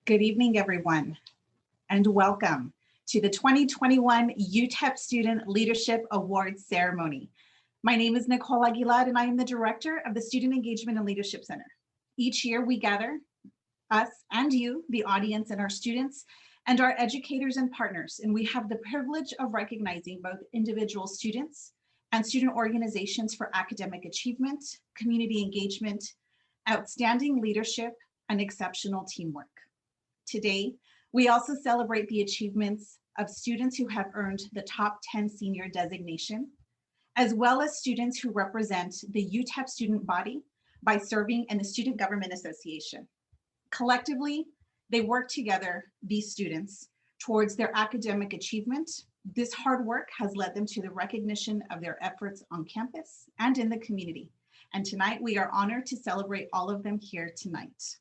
Good evening, everyone, and welcome to the 2021 UTEP Student Leadership Awards Ceremony. My name is Nicole Aguilar, and I am the Director of the Student Engagement and Leadership Center. Each year, we gather, us and you, the audience, and our students, and our educators and partners, and we have the privilege of recognizing both individual students and student organizations for academic achievement, community engagement, outstanding leadership, and exceptional teamwork. Today, we also celebrate the achievements of students who have earned the top 10 senior designation, as well as students who represent the UTEP student body by serving in the Student Government Association. Collectively, they work together, these students, towards their academic achievement. This hard work has led them to the recognition of their efforts on campus and in the community. And tonight, we are honored to celebrate all of them here tonight.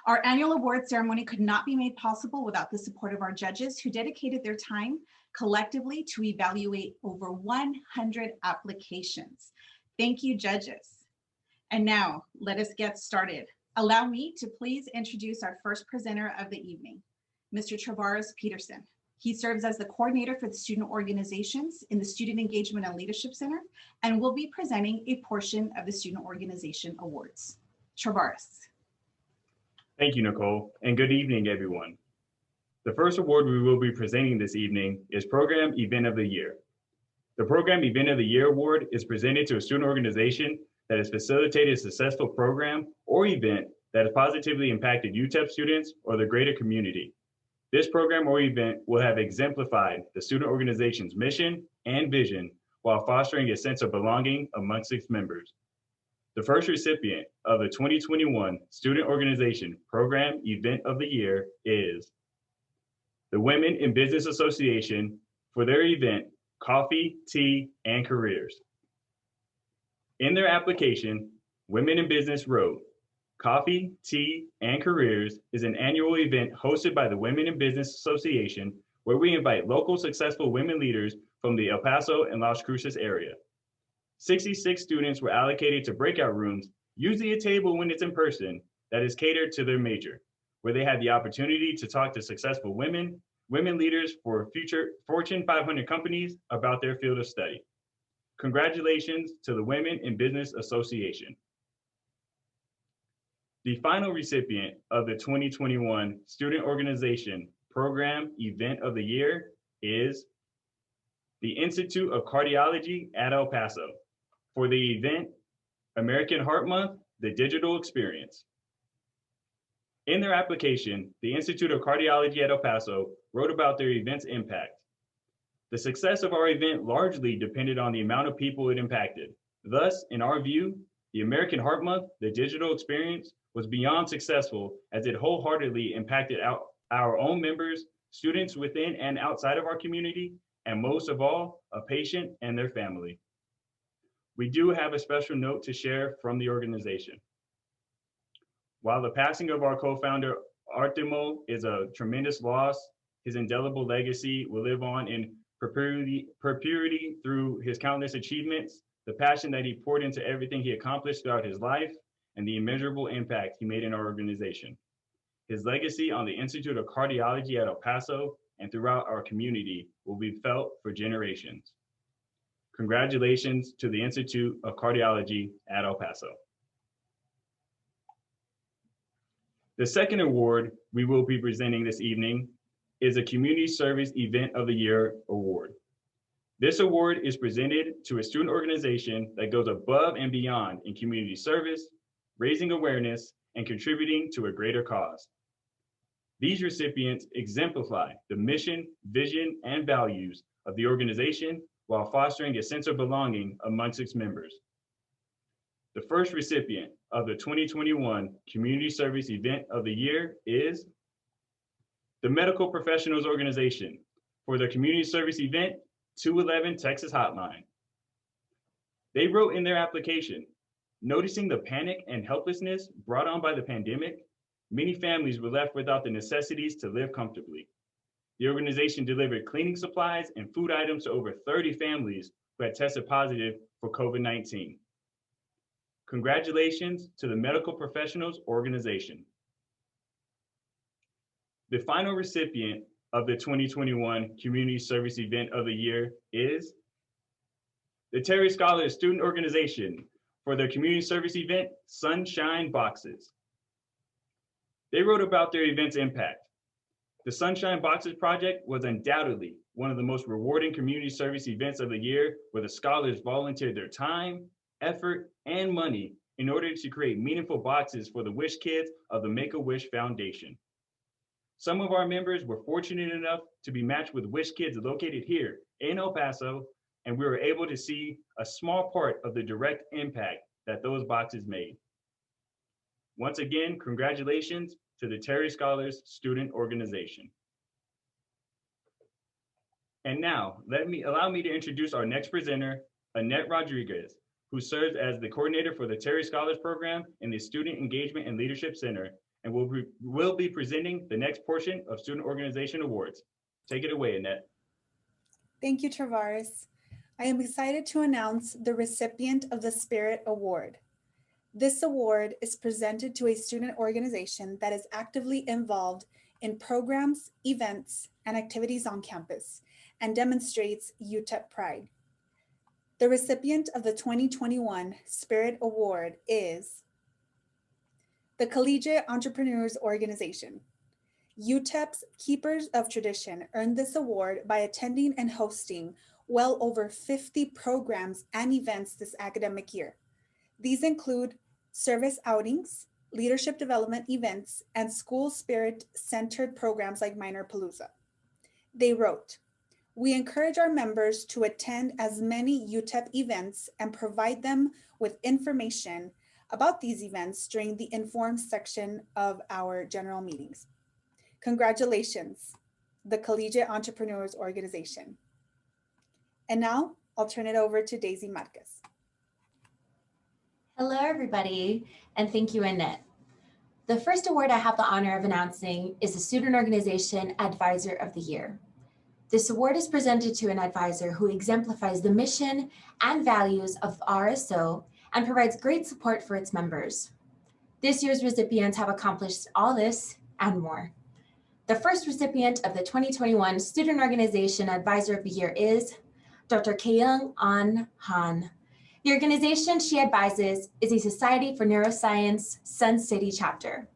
Our annual award ceremony could not be made possible without the support of our judges who dedicated their time collectively to evaluate over 100 applications. Thank you, judges. And now let us get started. Allow me to please introduce our first presenter of the evening, Mr. Travaris Peterson. He serves as the coordinator for the student organizations in the Student Engagement and Leadership Center and will be presenting a portion of the Student Organization Awards. Travaris. Thank you, Nicole, and good evening, everyone. The first award we will be presenting this evening is Program Event of the Year. The Program Event of the Year award is presented to a student organization that has facilitated a successful program or event that has positively impacted UTEP students or the greater community. This program or event will have exemplified the student organization's mission and vision while fostering a sense of belonging amongst its members. The first recipient of the 2021 Student Organization Program Event of the Year is the Women in Business Association for their event, Coffee, Tea, and Careers. In their application, Women in Business wrote, Coffee, Tea, and Careers is an annual event hosted by the Women in Business Association where we invite local successful women leaders from the El Paso and Las Cruces area. 66 students were allocated to breakout rooms, usually a table when it's in person, that is catered to their major, where they had the opportunity to talk to successful women leaders for future Fortune 500 companies about their field of study. Congratulations to the Women in Business Association. The final recipient of the 2021 Student Organization Program Event of the Year is the Institute of Cardiology at El Paso for the event American Heart Month, the Digital Experience. In their application, the Institute of Cardiology at El Paso wrote about their event's impact. The success of our event largely depended on the amount of people it impacted. Thus, in our view, the American Heart Month, the Digital Experience, was beyond successful as it wholeheartedly impacted our own members, students within and outside of our community, and most of all, a patient and their family. We do have a special note to share from the organization. While the passing of our co-founder, Artemo, is a tremendous loss, his indelible legacy will live on in perpetuity through his countless achievements, the passion that he poured into everything he accomplished throughout his life, and the immeasurable impact he made in our organization. His legacy on the Institute of Cardiology at El Paso and throughout our community will be felt for generations. Congratulations to the Institute of Cardiology at El Paso. The second award we will be presenting this evening is a Community Service Event of the Year award. This award is presented to a student organization that goes above and beyond in community service, raising awareness, and contributing to a greater cause. These recipients exemplify the mission, vision, and values of the organization while fostering a sense of belonging amongst its members. The first recipient of the 2021 Community Service Event of the Year is the Medical Professionals Organization for their Community Service Event 211 Texas Hotline. They wrote in their application, noticing the panic and helplessness brought on by the pandemic, many families were left without the necessities to live comfortably. The organization delivered cleaning supplies and food items to over 30 families who had tested positive for COVID-19. Congratulations to the Medical Professionals Organization. The final recipient of the 2021 Community Service Event of the Year is the Terry Scholars Student Organization for their community service event, Sunshine Boxes. They wrote about their event's impact. The Sunshine Boxes project was undoubtedly one of the most rewarding community service events of the year, where the scholars volunteered their time, effort, and money in order to create meaningful boxes for the Wish Kids of the Make-A-Wish Foundation. Some of our members were fortunate enough to be matched with Wish Kids located here in El Paso, and we were able to see a small part of the direct impact that those boxes made. Once again, congratulations to the Terry Scholars Student Organization. And now, allow me to introduce our next presenter, Annette Rodriguez, who serves as the coordinator for the Terry Scholars Program in the Student Engagement and Leadership Center, and will be presenting the next portion of Student Organization Awards. Take it away, Annette. Thank you, Travaris. I am excited to announce the recipient of the Spirit Award. This award is presented to a student organization that is actively involved in programs, events, and activities on campus and demonstrates UTEP pride. The recipient of the 2021 Spirit Award is the Collegiate Entrepreneurs Organization. UTEP's Keepers of Tradition earned this award by attending and hosting well over 50 programs and events this academic year. These include service outings, leadership development events, and school spirit-centered programs like Minor Palooza. They wrote, "We encourage our members to attend as many UTEP events and provide them with information about these events during the informed section of our general meetings." Congratulations, the Collegiate Entrepreneurs Organization. And now I'll turn it over to Daisy Marquez. Hello, everybody, and thank you, Annette. The first award I have the honor of announcing is the Student Organization Advisor of the Year. This award is presented to an advisor who exemplifies the mission and values of RSO and provides great support for its members. This year's recipients have accomplished all this and more. The first recipient of the 2021 Student Organization Advisor of the Year is Dr. Keung An Han. The organization she advises is a Society for Neuroscience Sun City chapter.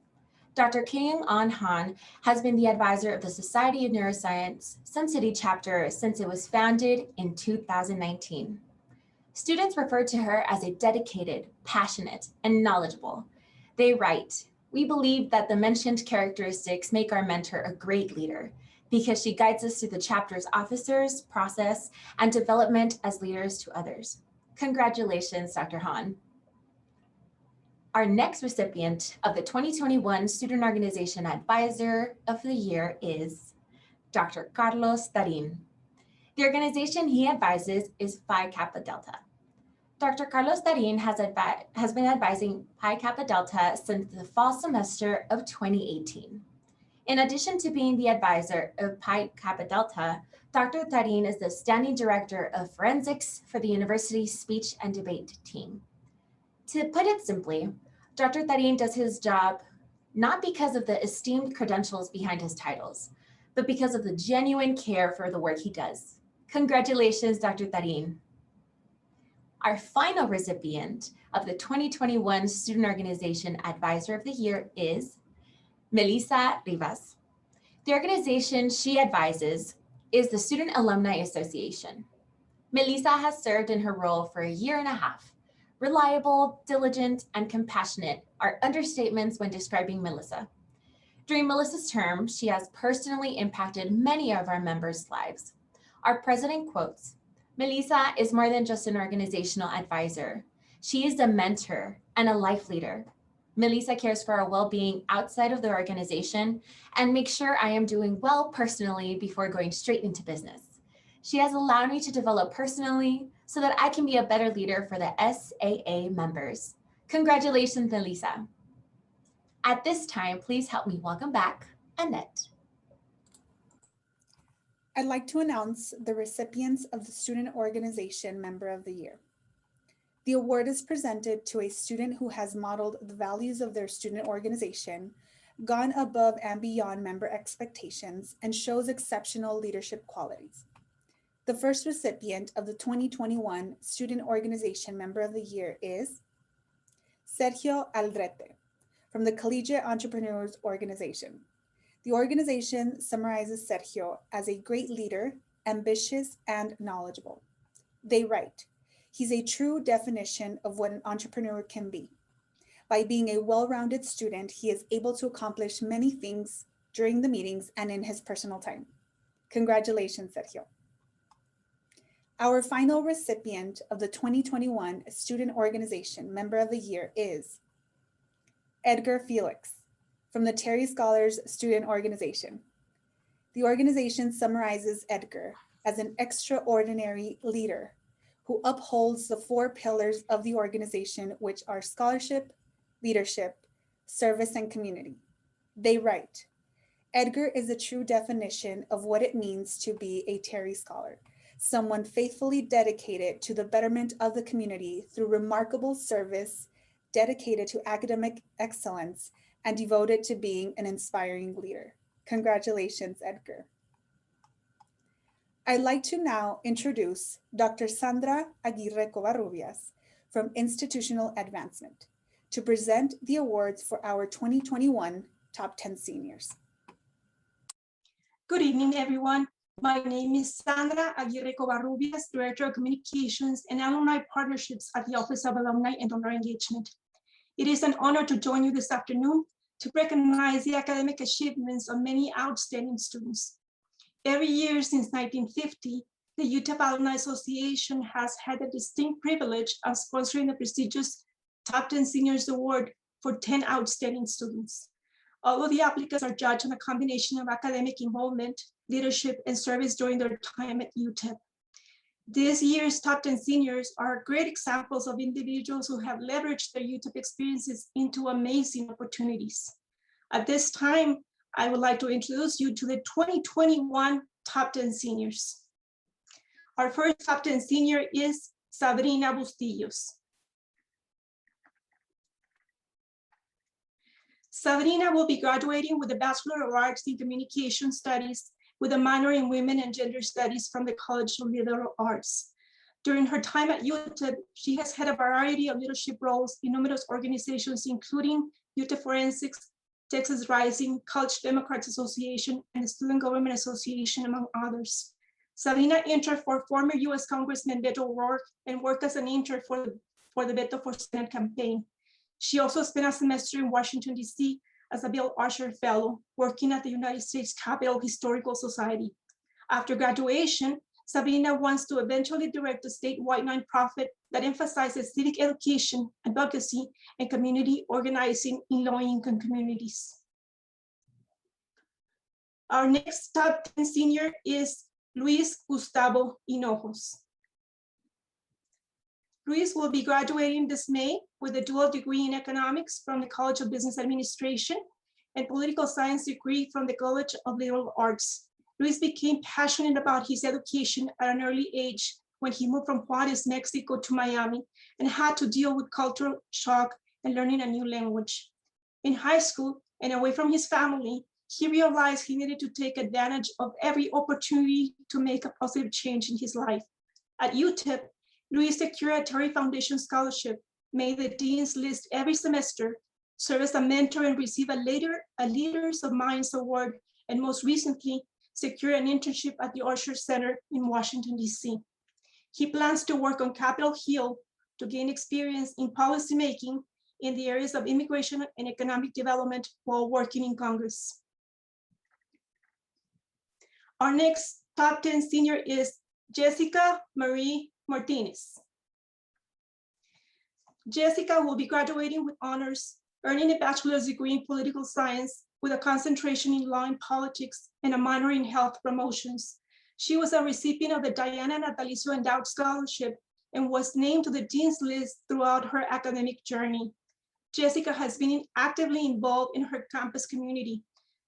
Dr. Keung An Han has been the advisor of the Society of Neuroscience Sun City chapter since it was founded in 2019. Students refer to her as a dedicated, passionate, and knowledgeable. They write, "We believe that the mentioned characteristics make our mentor a great leader because she guides us through the chapter's officers, process, and development as leaders to others." Congratulations, Dr. Han. Our next recipient of the 2021 Student Organization Advisor of the Year is Dr. Carlos Tarin. The organization he advises is Phi Kappa Delta. Dr. Carlos Tarin has been advising Pi Kappa Delta since the fall semester of 2018. In addition to being the advisor of Pi Kappa Delta, Dr. Tarin is the standing director of forensics for the university's speech and debate team. To put it simply, Dr. Tarin does his job not because of the esteemed credentials behind his titles, but because of the genuine care for the work he does. Congratulations, Dr. Tarin. Our final recipient of the 2021 Student Organization Advisor of the Year is Melissa Rivas. The organization she advises is the Student Alumni Association. Melissa has served in her role for a year and a half. Reliable, diligent, and compassionate are understatements when describing Melissa. During Melissa's term, she has personally impacted many of our members' lives. Our president quotes, "Melissa is more than just an organizational advisor. She is a mentor and a life leader. Melissa cares for our well-being outside of the organization and makes sure I am doing well personally before going straight into business. She has allowed me to develop personally so that I can be a better leader for the SAA members." Congratulations, Melissa. At this time, please help me welcome back Annette. I'd like to announce the recipients of the Student Organization Member of the Year. The award is presented to a student who has modeled the values of their student organization, gone above and beyond member expectations, and shows exceptional leadership qualities. The first recipient of the 2021 Student Organization Member of the Year is Sergio Aldrete from the Collegiate Entrepreneurs Organization. The organization summarizes Sergio as a great leader, ambitious, and knowledgeable. They write, he's a true definition of what an entrepreneur can be. By being a well-rounded student, he is able to accomplish many things during the meetings and in his personal time. Congratulations, Sergio. Our final recipient of the 2021 Student Organization Member of the Year is Edgar Felix from the Terry Scholars Student Organization. The organization summarizes Edgar as an extraordinary leader who upholds the 4 pillars of the organization, which are scholarship, leadership, service, and community. They write, Edgar is a true definition of what it means to be a Terry Scholar, someone faithfully dedicated to the betterment of the community through remarkable service, dedicated to academic excellence, and devoted to being an inspiring leader. Congratulations, Edgar. I'd like to now introduce Dr. Sandra Aguirre Covarrubias from Institutional Advancement to present the awards for our 2021 Top 10 Seniors. Good evening, everyone. My name is Sandra Aguirre Covarrubias, Director of Communications and Alumni Partnerships at the Office of Alumni and Donor Engagement. It is an honor to join you this afternoon to recognize the academic achievements of many outstanding students. Every year since 1950, the UTEP Alumni Association has had the distinct privilege of sponsoring the prestigious Top 10 Seniors Award for 10 outstanding students. Although the applicants are judged on a combination of academic involvement, leadership, and service during their time at UTEP. This year's Top 10 Seniors are great examples of individuals who have leveraged their UTEP experiences into amazing opportunities. At this time, I would like to introduce you to the 2021 Top 10 Seniors. Our first Top 10 Senior is Sabrina Bustillos. Sabrina will be graduating with a Bachelor of Arts in Communication Studies with a minor in Women and Gender Studies from the College of Liberal Arts. During her time at UTEP, she has had a variety of leadership roles in numerous organizations, including UTEP Forensics, Texas Rising, College Democrats Association, and the Student Government Association, among others. Sabrina interned for former US Congressman Beto O'Rourke and worked as an intern for the Beto for Senate campaign. She also spent a semester in Washington, D.C. as a Bill Usher Fellow, working at the United States Capitol Historical Society. After graduation, Sabrina wants to eventually direct a statewide nonprofit that emphasizes civic education, advocacy, and community organizing in low-income communities. Our next Top 10 Senior is Luis Gustavo Hinojos. Luis will be graduating this May with a dual degree in economics from the College of Business Administration and political science degree from the College of Liberal Arts. Luis became passionate about his education at an early age when he moved from Juarez, Mexico to Miami and had to deal with cultural shock and learning a new language. In high school and away from his family, he realized he needed to take advantage of every opportunity to make a positive change in his life. At UTEP, Luis secured a Terry Foundation scholarship, made the Dean's List every semester, served as a mentor and received a Leaders of Minds Award, and most recently, secured an internship at the Usher Center in Washington, D.C. He plans to work on Capitol Hill to gain experience in policymaking in the areas of immigration and economic development while working in Congress. Our next Top 10 Senior is Jessica Marie Martinez. Jessica will be graduating with honors, earning a bachelor's degree in political science with a concentration in law and politics and a minor in health promotions. She was a recipient of the Diana Natalicio Endowed Scholarship and was named to the Dean's List throughout her academic journey. Jessica has been actively involved in her campus community.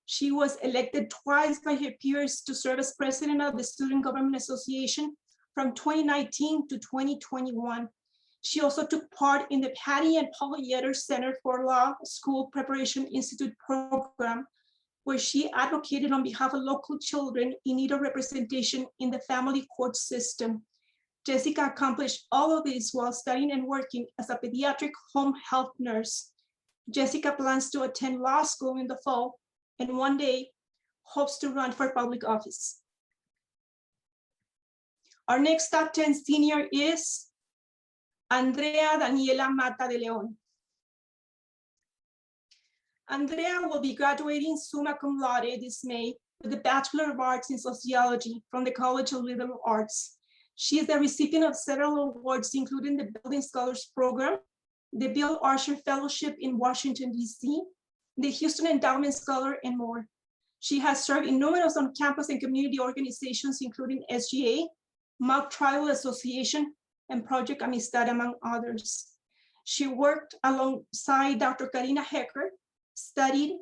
She was elected twice by her peers to serve as president of the Student Government Association from 2019 to 2021. She also took part in the Patty and Paul Yetter Center for Law School Preparation Institute program, where she advocated on behalf of local children in need of representation in the family court system. Jessica accomplished all of this while studying and working as a pediatric home health nurse. Jessica plans to attend law school in the fall and one day hopes to run for public office. Our next top 10 senior is Andrea Daniela Mata de Leon. Andrea will be graduating summa cum laude this May with a Bachelor of Arts in Sociology from the College of Liberal Arts. She is the recipient of several awards, including the Building Scholars Program, the Bill Archer Fellowship in Washington, D.C., the Houston Endowment Scholar, and more. She has served in numerous on-campus and community organizations, including SGA, Mock Tribal Association, and Project Amistad, among others. She worked alongside Dr. Karina Hecker, studied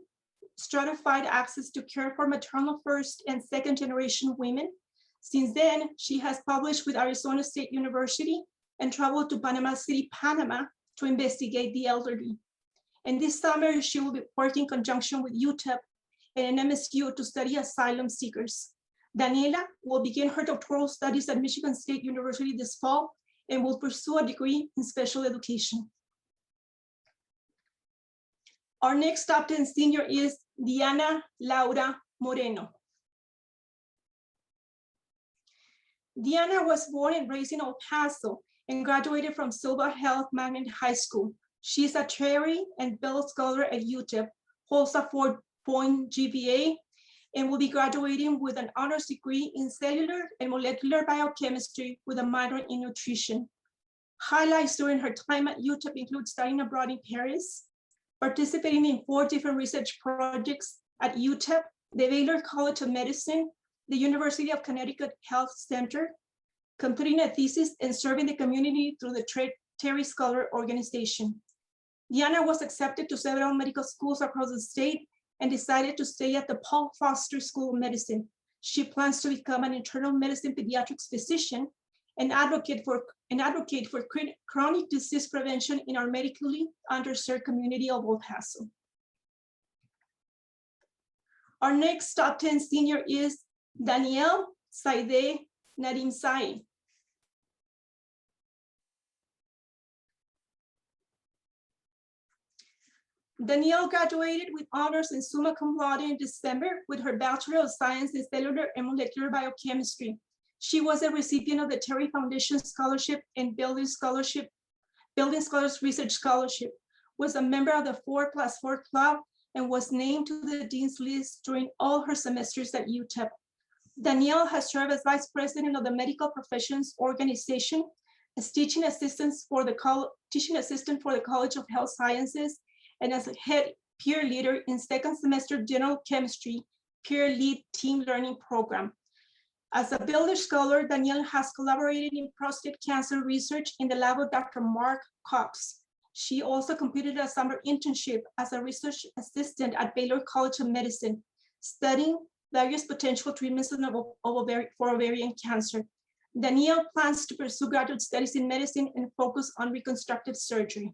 stratified access to care for maternal first and second generation women. Since then, she has published with Arizona State University and traveled to Panama City, Panama to investigate the elderly. And this summer, she will be working in conjunction with UTEP and MSU to study asylum seekers. Daniela will begin her doctoral studies at Michigan State University this fall and will pursue a degree in special education. Our next top 10 senior is Diana Laura Moreno. Diana was born and raised in El Paso and graduated from Silva Health Magnet High School. She is a Terry and Bell Scholar at UTEP, holds a 4-point GPA, and will be graduating with an honors degree in cellular and molecular biochemistry with a minor in nutrition. Highlights during her time at UTEP include studying abroad in Paris, participating in 4 different research projects at UTEP, the Baylor College of Medicine, the University of Connecticut Health Center, completing a thesis and serving the community through the Terry Scholar Organization. Diana was accepted to several medical schools across the state and decided to stay at the Paul Foster School of Medicine. She plans to become an internal medicine pediatrics physician and advocate for chronic disease prevention in our medically underserved community of El Paso. Our next top 10 senior is Danielle Saide Nadim Sai. Danielle graduated with honors in summa cum laude in December with her Bachelor of Science in Cellular and Molecular Biochemistry. She was a recipient of the Terry Foundation Scholarship and Building Scholars Research Scholarship, was a member of the 4+4 Club, and was named to the Dean's List during all her semesters at UTEP. Danielle has served as Vice President of the Medical Professions Organization, as teaching assistant for the College of Health Sciences, and as a head peer leader in second semester General Chemistry Peer Lead Team Learning Program. As a Builder Scholar, Danielle has collaborated in prostate cancer research in the lab of Dr. Mark Cox. She also completed a summer internship as a research assistant at Baylor College of Medicine, studying various potential treatments for ovarian cancer. Danielle plans to pursue graduate studies in medicine and focus on reconstructive surgery.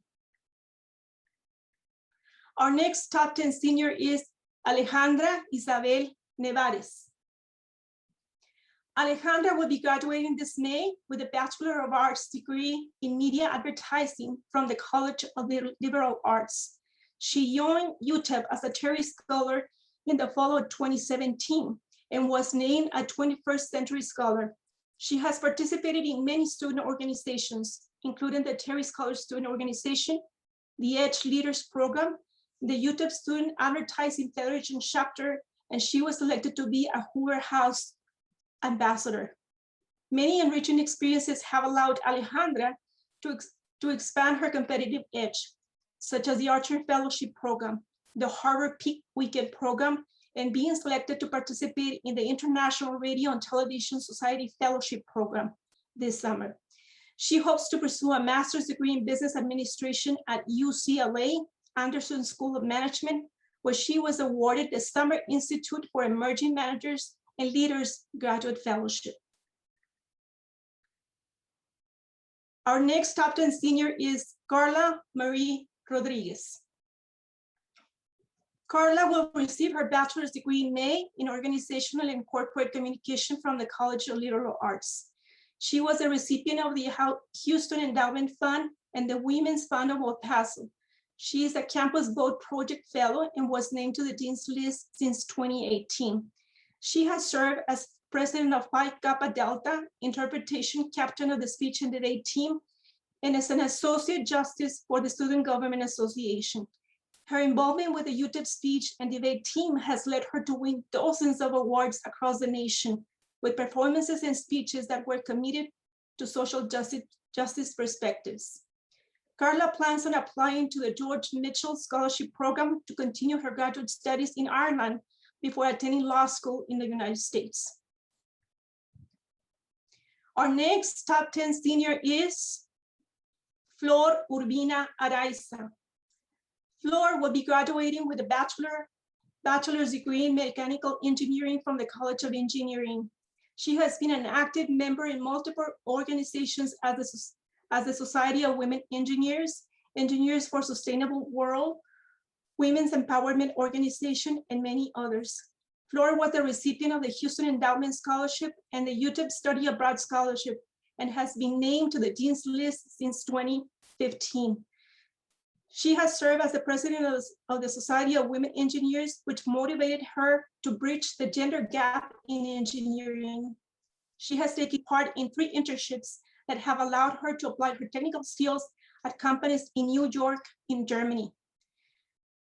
Our next top 10 senior is Alejandra Isabel Nevares. Alejandra will be graduating this May with a Bachelor of Arts degree in Media Advertising from the College of Liberal Arts. She joined UTEP as a Terry Scholar in the fall of 2017 and was named a 21st Century Scholar. She has participated in many student organizations, including the Terry Scholar Student Organization, the EDGE Leaders Program, the UTEP Student Advertising Federation chapter, and she was selected to be a Hoover House ambassador. Many enriching experiences have allowed Alejandra to expand her competitive edge, such as the Archer Fellowship Program, the Harvard Peak Weekend Program, and being selected to participate in the International Radio and Television Society Fellowship Program this summer. She hopes to pursue a master's degree in business administration at UCLA Anderson School of Management, where she was awarded the Summer Institute for Emerging Managers and Leaders Graduate Fellowship. Our next top 10 senior is Carla Marie Rodriguez. Carla will receive her bachelor's degree in May in organizational and corporate communication from the College of Liberal Arts. She was a recipient of the Houston Endowment Fund and the Women's Fund of El Paso. She is a Campus Vote Project Fellow and was named to the Dean's List since 2018. She has served as president of Phi Kappa Delta, interpretation captain of the speech and debate team, and as an associate justice for the Student Government Association. Her involvement with the UTEP speech and debate team has led her to win dozens of awards across the nation with performances and speeches that were committed to social justice perspectives. Carla plans on applying to the George Mitchell Scholarship Program to continue her graduate studies in Ireland before attending law school in the United States. Our next top 10 senior is Flor Urbina Araiza. Flor will be graduating with a bachelor's degree in mechanical engineering from the College of Engineering. She has been an active member in multiple organizations as the Society of Women Engineers, Engineers for Sustainable World, Women's Empowerment Organization, and many others. Flor was the recipient of the Houston Endowment Scholarship and the UTEP Study Abroad Scholarship and has been named to the Dean's List since 2015. She has served as the president of the Society of Women Engineers, which motivated her to bridge the gender gap in engineering. She has taken part in 3 internships that have allowed her to apply her technical skills at companies in New York and Germany.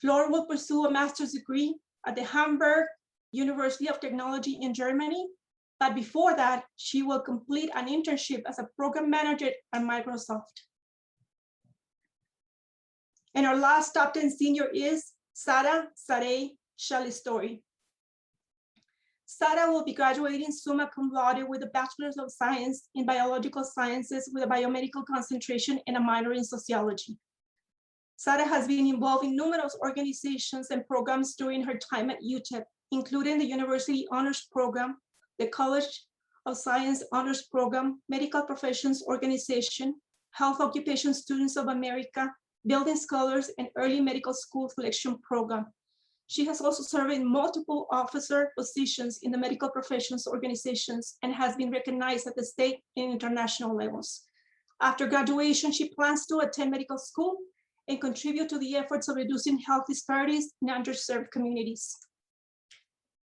Flor will pursue a master's degree at the Hamburg University of Technology in Germany, but before that, she will complete an internship as a program manager at Microsoft. And our last top 10 senior is Sara Sarey Shalistori. Sara will be graduating summa cum laude with a Bachelor's of Science in Biological Sciences with a biomedical concentration and a minor in sociology. Sara has been involved in numerous organizations and programs during her time at UTEP, including the University Honors Program, the College of Science Honors Program, Medical Professions Organization, Health Occupation Students of America, Building Scholars, and Early Medical School Selection Program. She has also served in multiple officer positions in the medical professions organizations and has been recognized at the state and international levels. After graduation, she plans to attend medical school and contribute to the efforts of reducing health disparities in underserved communities.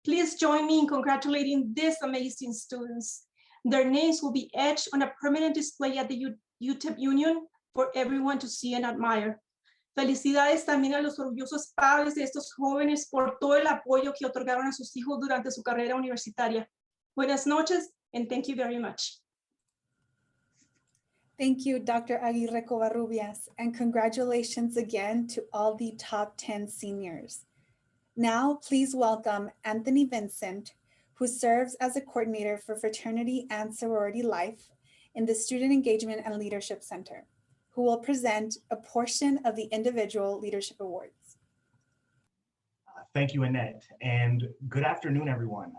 Please join me in congratulating these amazing students. Their names will be etched on a permanent display at the UTEP Union for everyone to see and admire. Felicidades también a los orgullosos padres de estos jóvenes por todo el apoyo que otorgaron a sus hijos durante su carrera universitaria. Buenas noches, and thank you very much. Thank you, Dr. Aguirre Covarrubias, and congratulations again to all the top 10 seniors. Now, please welcome Anthony Vincent, who serves as a coordinator for Fraternity and Sorority Life in the Student Engagement and Leadership Center, who will present a portion of the Individual Leadership Awards. Thank you, Annette, and good afternoon, everyone.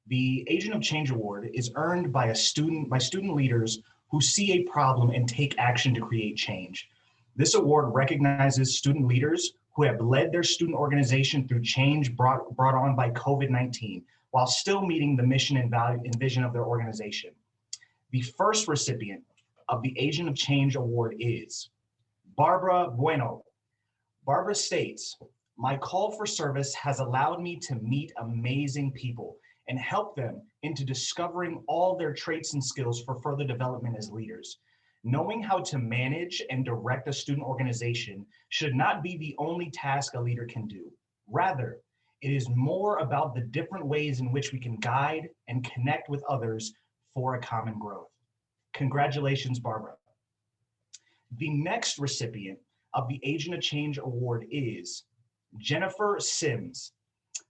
The Agent of Change Award is earned by student leaders who see a problem and take action to create change. This award recognizes student leaders who have led their student organization through change brought on by COVID-19, while still meeting the mission and value and vision of their organization. The first recipient of the Agent of Change Award is Barbara Bueno. Barbara states, "My call for service has allowed me to meet amazing people and help them into discovering all their traits and skills for further development as leaders. Knowing how to manage and direct a student organization should not be the only task a leader can do. Rather, it is more about the different ways in which we can guide and connect with others for a common growth." Congratulations, Barbara. The next recipient of the Agent of Change Award is Jennifer Sims.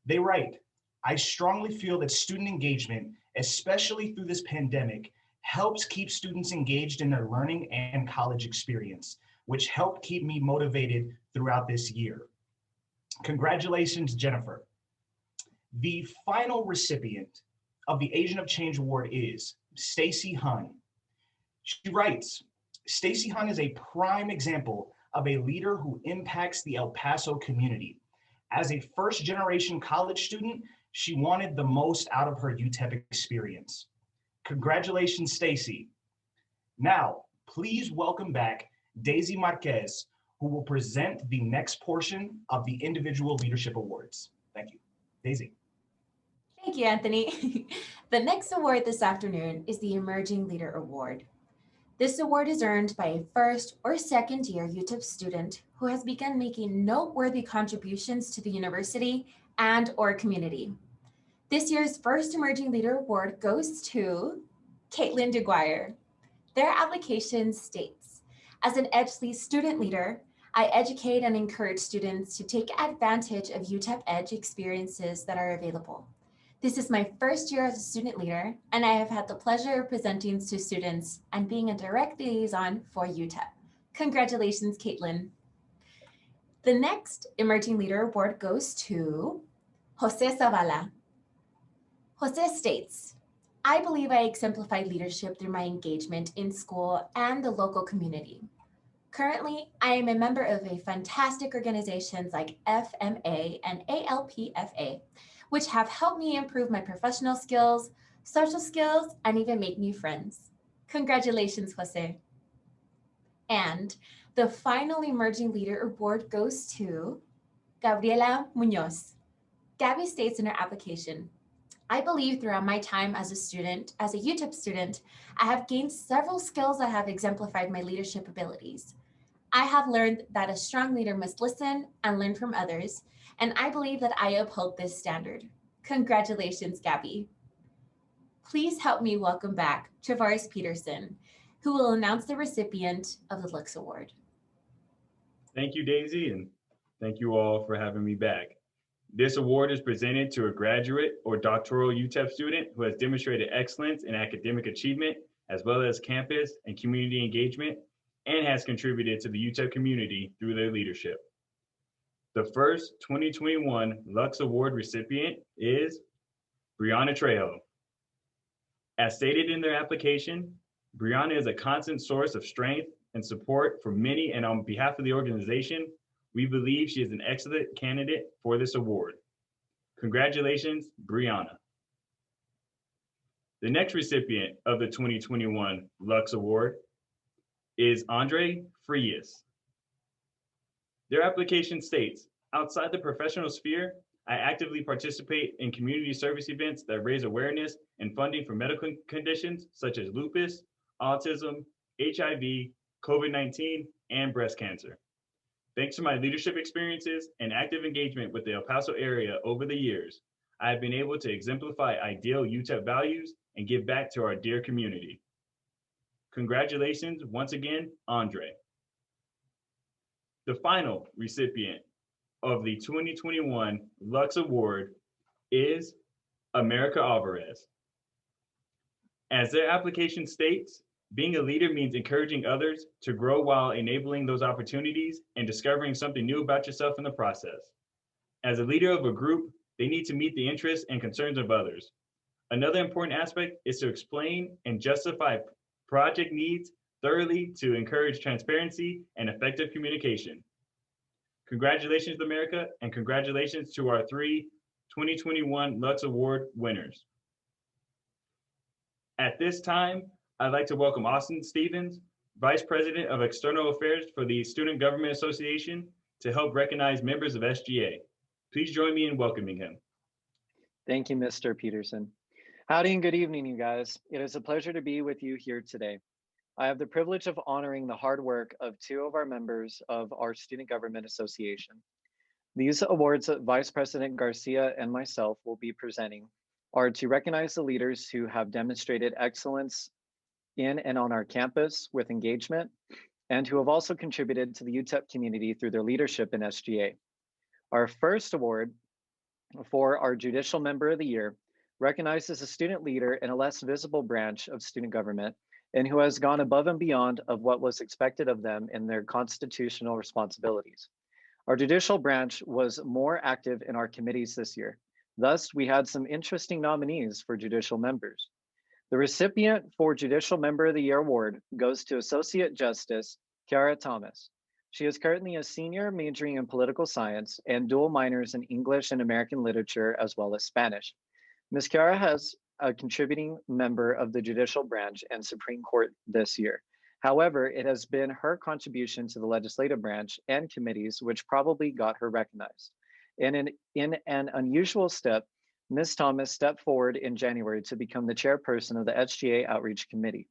They write, "I strongly feel that student engagement, especially through this pandemic, helps keep students engaged in their learning and college experience, which helped keep me motivated throughout this year." Congratulations, Jennifer. The final recipient of the Agent of Change Award is Stacy Hun. She writes, Stacy Hunt is a prime example of a leader who impacts the El Paso community. As a first-generation college student, she wanted the most out of her UTEP experience. Congratulations, Stacy. Now, please welcome back Daisy Marquez, who will present the next portion of the Individual Leadership Awards. Thank you. Daisy. Thank you, Anthony. The next award this afternoon is the Emerging Leader Award. This award is earned by a first or second year UTEP student who has begun making noteworthy contributions to the university and or community. This year's first Emerging Leader Award goes to Caitlin DeGuire. Their application states, as an EDGE student leader, I educate and encourage students to take advantage of UTEP EDGE experiences that are available. This is my first year as a student leader, and I have had the pleasure of presenting to students and being a direct liaison for UTEP. Congratulations, Caitlin. The next Emerging Leader Award goes to Jose Zavala. Jose states, I believe I exemplify leadership through my engagement in school and the local community. Currently, I am a member of a fantastic organizations like FMA and ALPFA, which have helped me improve my professional skills, social skills, and even make new friends. Congratulations, Jose. And the final Emerging Leader Award goes to Gabriela Munoz. Gabby states in her application, I believe throughout my time as a student, as a UTEP student, I have gained several skills that have exemplified my leadership abilities. I have learned that a strong leader must listen and learn from others, and I believe that I uphold this standard. Congratulations, Gabby. Please help me welcome back Travaris Peterson, who will announce the recipient of the Lux Award. Thank you, Daisy, and thank you all for having me back. This award is presented to a graduate or doctoral UTEP student who has demonstrated excellence in academic achievement, as well as campus and community engagement, and has contributed to the UTEP community through their leadership. The first 2021 Lux Award recipient is Brianna Trejo. As stated in their application, Brianna is a constant source of strength and support for many, and on behalf of the organization, we believe she is an excellent candidate for this award. Congratulations, Brianna. The next recipient of the 2021 Lux Award is Andre Frias. Their application states, outside the professional sphere, I actively participate in community service events that raise awareness and funding for medical conditions such as lupus, autism, HIV, COVID-19, and breast cancer. Thanks to my leadership experiences and active engagement with the El Paso area over the years, I have been able to exemplify ideal UTEP values and give back to our dear community. Congratulations once again, Andre. The final recipient of the 2021 Lux Award is America Alvarez. As their application states, being a leader means encouraging others to grow while enabling those opportunities and discovering something new about yourself in the process. As a leader of a group, they need to meet the interests and concerns of others. Another important aspect is to explain and justify project needs thoroughly to encourage transparency and effective communication. Congratulations, America, and congratulations to our 3 2021 Lux Award winners. At this time, I'd like to welcome Austin Stevens, Vice President of External Affairs for the Student Government Association, to help recognize members of SGA. Please join me in welcoming him. Thank you, Mr. Peterson. Howdy and good evening, you guys. It is a pleasure to be with you here today. I have the privilege of honoring the hard work of 2 of our members of our Student Government Association. These awards that Vice President Garcia and myself will be presenting are to recognize the leaders who have demonstrated excellence in and on our campus with engagement, and who have also contributed to the UTEP community through their leadership in SGA. Our first award for our Judicial Member of the Year recognizes a student leader in a less visible branch of student government and who has gone above and beyond of what was expected of them in their constitutional responsibilities. Our judicial branch was more active in our committees this year. Thus, we had some interesting nominees for judicial members. The recipient for Judicial Member of the Year award goes to Associate Justice Kiara Thomas. She is currently a senior majoring in political science and dual minors in English and American literature, as well as Spanish. Ms. Kiara has a contributing member of the judicial branch and Supreme Court this year. However, it has been her contribution to the legislative branch and committees which probably got her recognized. In an unusual step, Ms. Thomas stepped forward in January to become the chairperson of the SGA Outreach Committee.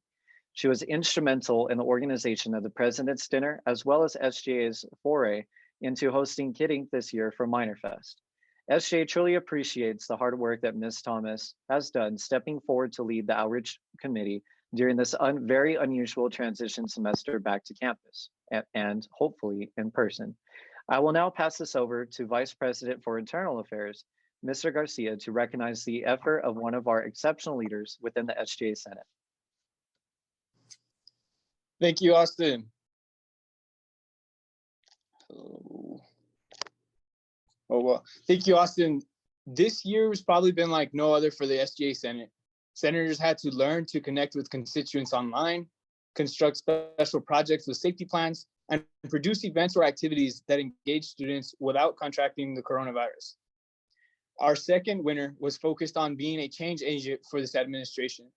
She was instrumental in the organization of the President's Dinner, as well as SGA's foray into hosting Kid Ink this year for Minorfest. SGA truly appreciates the hard work that Ms. Thomas has done, stepping forward to lead the Outreach Committee during this very unusual transition semester back to campus, and hopefully in person. I will now pass this over to Vice President for Internal Affairs, Mr. Garcia, to recognize the effort of one of our exceptional leaders within the SGA Senate. Thank you, Austin. Well, thank you, Austin. This year has probably been like no other for the SGA Senate. Senators had to learn to connect with constituents online, construct special projects with safety plans, and produce events or activities that engage students without contracting the coronavirus. Our second winner was focused on being a change agent for this administration.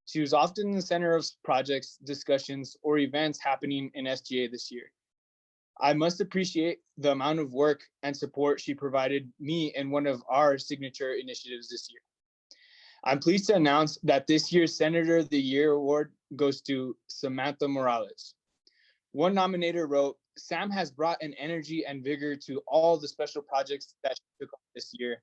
She was often in the center of projects, discussions, or events happening in SGA this year. I must appreciate the amount of work and support she provided me in one of our signature initiatives this year. I'm pleased to announce that this year's Senator of the Year award goes to Samantha Morales. One nominator wrote, "Sam has brought an energy and vigor to all the special projects that she took on this year.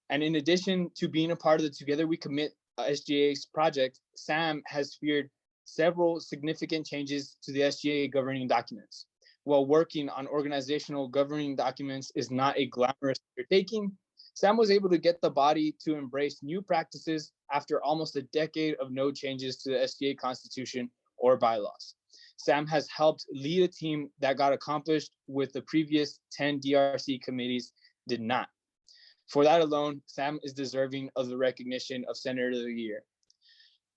And in addition to being a part of the Together We Commit SGA's project, Sam has steered several significant changes to the SGA governing documents. While working on organizational governing documents is not a glamorous undertaking, Sam was able to get the body to embrace new practices after almost a decade of no changes to the SGA Constitution or bylaws. Sam has helped lead a team that got accomplished with the previous 10 DRC committees did not. For that alone, Sam is deserving of the recognition of Senator of the Year.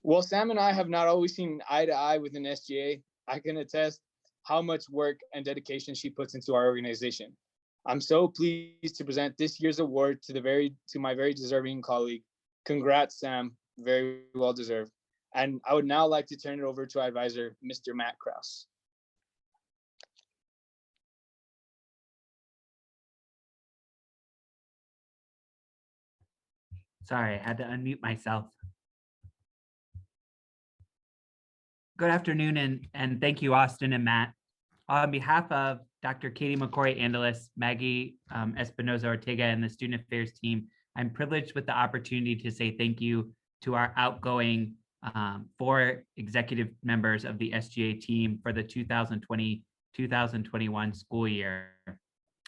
While Sam and I have not always seen eye to eye within SGA, I can attest how much work and dedication she puts into our organization. I'm so pleased to present this year's award to my very deserving colleague. Congrats, Sam, very well deserved. And I would now like to turn it over to our advisor, Mr. Matt Krause. Sorry, I had to unmute myself. Good afternoon, and thank you, Austin and Matt. On behalf of Dr. Katie McCoy-Angeles, Maggie Espinoza-Ortega, and the Student Affairs team, I'm privileged with the opportunity to say thank you to our outgoing 4 executive members of the SGA team for the 2020-2021 school year.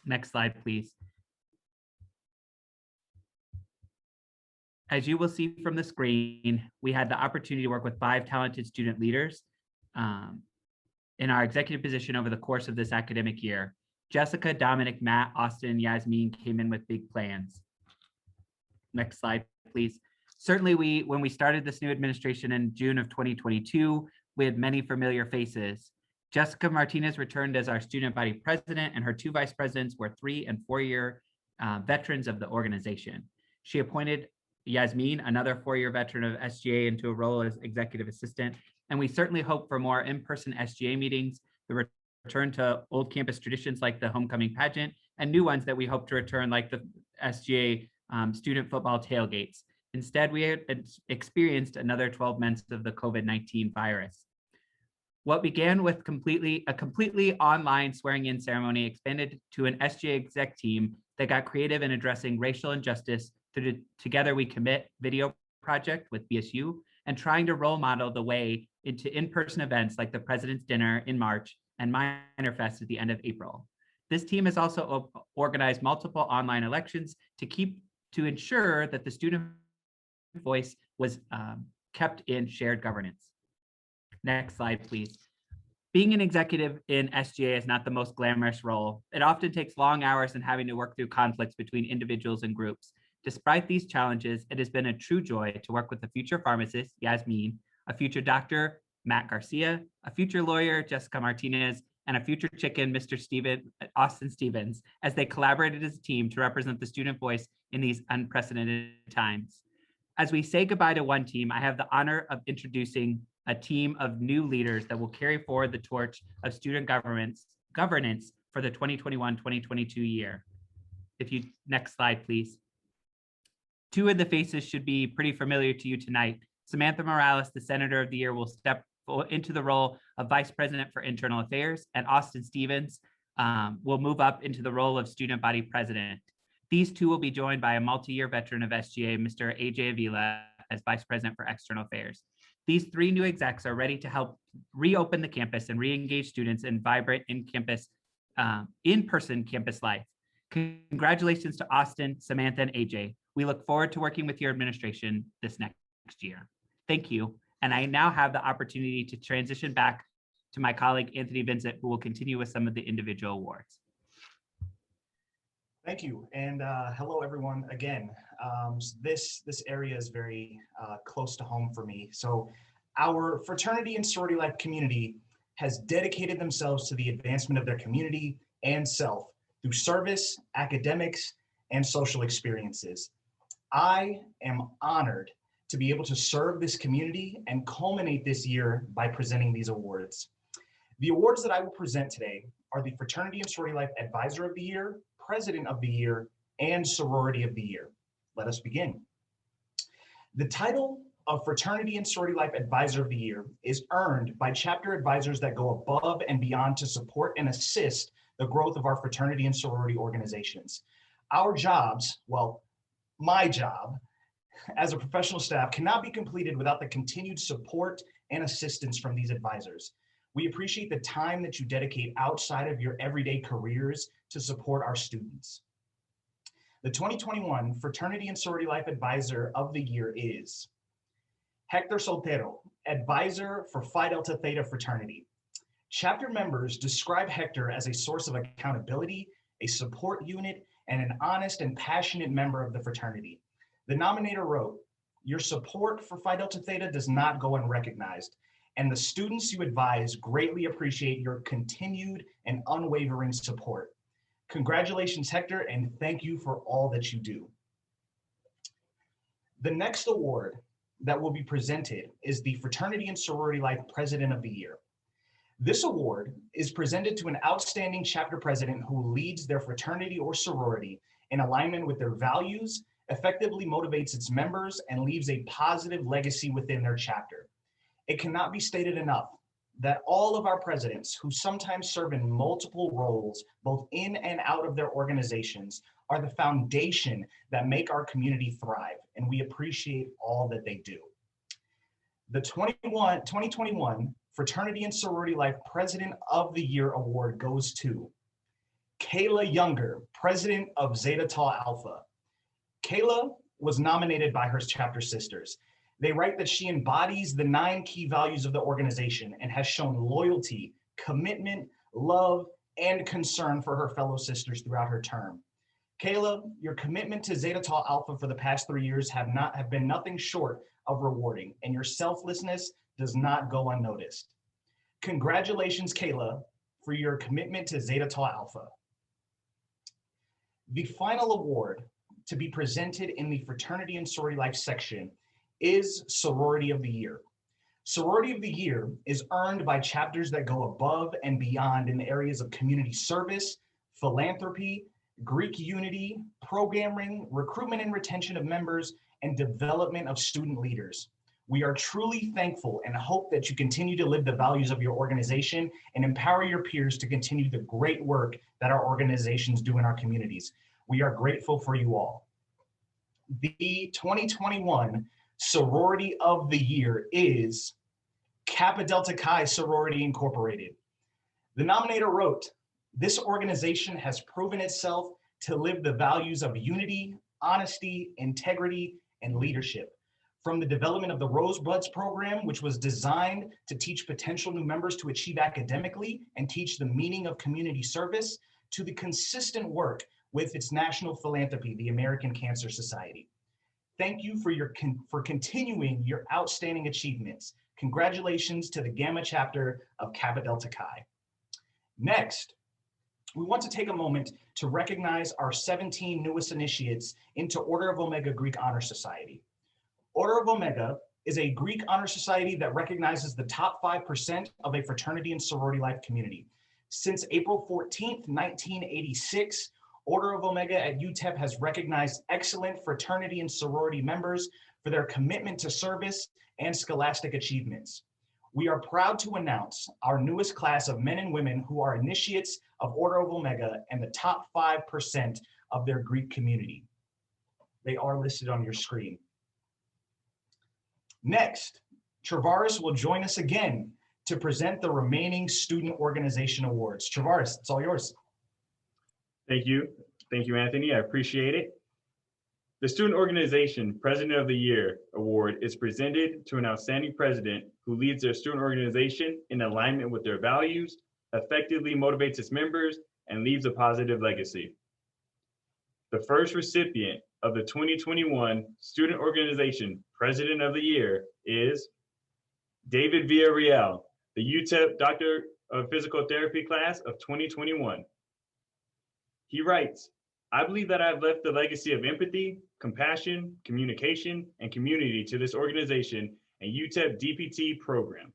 Next slide, please. As you will see from the screen, we had the opportunity to work with 5 talented student leaders in our executive position over the course of this academic year. Jessica, Dominic, Matt, Austin, and Yasmin came in with big plans. Next slide, please. Certainly, when we started this new administration in June of 2022, we had many familiar faces. Jessica Martinez returned as our student body president, and her 2 vice presidents were 3- and 4-year veterans of the organization. She appointed Yasmin, another 4-year veteran of SGA, into a role as executive assistant. And we certainly hope for more in-person SGA meetings, the return to old campus traditions like the homecoming pageant, and new ones that we hope to return like the SGA student football tailgates. Instead, we had experienced another 12 months of the COVID-19 virus. What began with a completely online swearing-in ceremony expanded to an SGA exec team that got creative in addressing racial injustice through the Together We Commit video project with BSU, and trying to role model the way into in-person events like the President's Dinner in March and Minorfest at the end of April. This team has also organized multiple online elections to ensure that the student voice was kept in shared governance. Next slide, please. Being an executive in SGA is not the most glamorous role. It often takes long hours and having to work through conflicts between individuals and groups. Despite these challenges, it has been a true joy to work with a future pharmacist, Yasmin, a future doctor, Matt Garcia, a future lawyer, Jessica Martinez, and a future chicken, Austin Stevens, as they collaborated as a team to represent the student voice in these unprecedented times. As we say goodbye to one team, I have the honor of introducing a team of new leaders that will carry forward the torch of student governance for the 2021-2022 year. Next slide, please. Two of the faces should be pretty familiar to you tonight. Samantha Morales, the Senator of the Year, will step into the role of Vice President for Internal Affairs, and Austin Stevens will move up into the role of Student Body President. These two will be joined by a multi-year veteran of SGA, Mr. AJ Avila, as Vice President for External Affairs. These three new execs are ready to help reopen the campus and re-engage students in vibrant in-person campus life. Congratulations to Austin, Samantha, and AJ. We look forward to working with your administration this next year. Thank you. And I now have the opportunity to transition back to my colleague, Anthony Vincent, who will continue with some of the individual awards. Thank you, and hello everyone again. This area is very close to home for me. So our fraternity and sorority life community has dedicated themselves to the advancement of their community and self through service, academics, and social experiences. I am honored to be able to serve this community and culminate this year by presenting these awards. The awards that I will present today are the Fraternity and Sorority Life Advisor of the Year, President of the Year, and Sorority of the Year. Let us begin. The title of Fraternity and Sorority Life Advisor of the Year is earned by chapter advisors that go above and beyond to support and assist the growth of our fraternity and sorority organizations. Our jobs, well, my job as a professional staff cannot be completed without the continued support and assistance from these advisors. We appreciate the time that you dedicate outside of your everyday careers to support our students. The 2021 Fraternity and Sorority Life Advisor of the Year is Hector Soltero, Advisor for Phi Delta Theta Fraternity. Chapter members describe Hector as a source of accountability, a support unit, and an honest and passionate member of the fraternity. The nominator wrote, "Your support for Phi Delta Theta does not go unrecognized, and the students you advise greatly appreciate your continued and unwavering support. Congratulations, Hector, and thank you for all that you do." The next award that will be presented is the Fraternity and Sorority Life President of the Year. This award is presented to an outstanding chapter president who leads their fraternity or sorority in alignment with their values, effectively motivates its members, and leaves a positive legacy within their chapter. It cannot be stated enough that all of our presidents, who sometimes serve in multiple roles, both in and out of their organizations, are the foundation that make our community thrive, and we appreciate all that they do. The 2021 Fraternity and Sorority Life President of the Year Award goes to Kayla Younger, President of Zeta Tau Alpha. Kayla was nominated by her chapter sisters. They write that she embodies the 9 key values of the organization and has shown loyalty, commitment, love, and concern for her fellow sisters throughout her term. Kayla, your commitment to Zeta Tau Alpha for the past 3 years have been nothing short of rewarding, and your selflessness does not go unnoticed. Congratulations, Kayla, for your commitment to Zeta Tau Alpha. The final award to be presented in the Fraternity and Sorority Life section is Sorority of the Year. Sorority of the Year is earned by chapters that go above and beyond in the areas of community service, philanthropy, Greek unity, programming, recruitment and retention of members, and development of student leaders. We are truly thankful and hope that you continue to live the values of your organization and empower your peers to continue the great work that our organizations do in our communities. We are grateful for you all. The 2021 Sorority of the Year is Kappa Delta Chi Sorority Incorporated. The nominator wrote, "This organization has proven itself to live the values of unity, honesty, integrity, and leadership. From the development of the Rosebuds program, which was designed to teach potential new members to achieve academically and teach the meaning of community service, to the consistent work with its national philanthropy, the American Cancer Society. Thank you for continuing your outstanding achievements. Congratulations to the Gamma chapter of Kappa Delta Chi. Next, we want to take a moment to recognize our 17 newest initiates into Order of Omega Greek Honor Society. Order of Omega is a Greek honor society that recognizes the top 5% of a fraternity and sorority life community. Since April 14th, 1986, Order of Omega at UTEP has recognized excellent fraternity and sorority members for their commitment to service and scholastic achievements. We are proud to announce our newest class of men and women who are initiates of Order of Omega and the top 5% of their Greek community. They are listed on your screen. Next, Travaris will join us again to present the remaining Student Organization Awards. Travaris, it's all yours. Thank you. Thank you, Anthony. I appreciate it. The Student Organization President of the Year Award is presented to an outstanding president who leads their student organization in alignment with their values, effectively motivates its members, and leaves a positive legacy. The first recipient of the 2021 Student Organization President of the Year is David Villarreal, the UTEP Doctor of Physical Therapy class of 2021. He writes, "I believe that I've left a legacy of empathy, compassion, communication, and community to this organization and UTEP DPT program.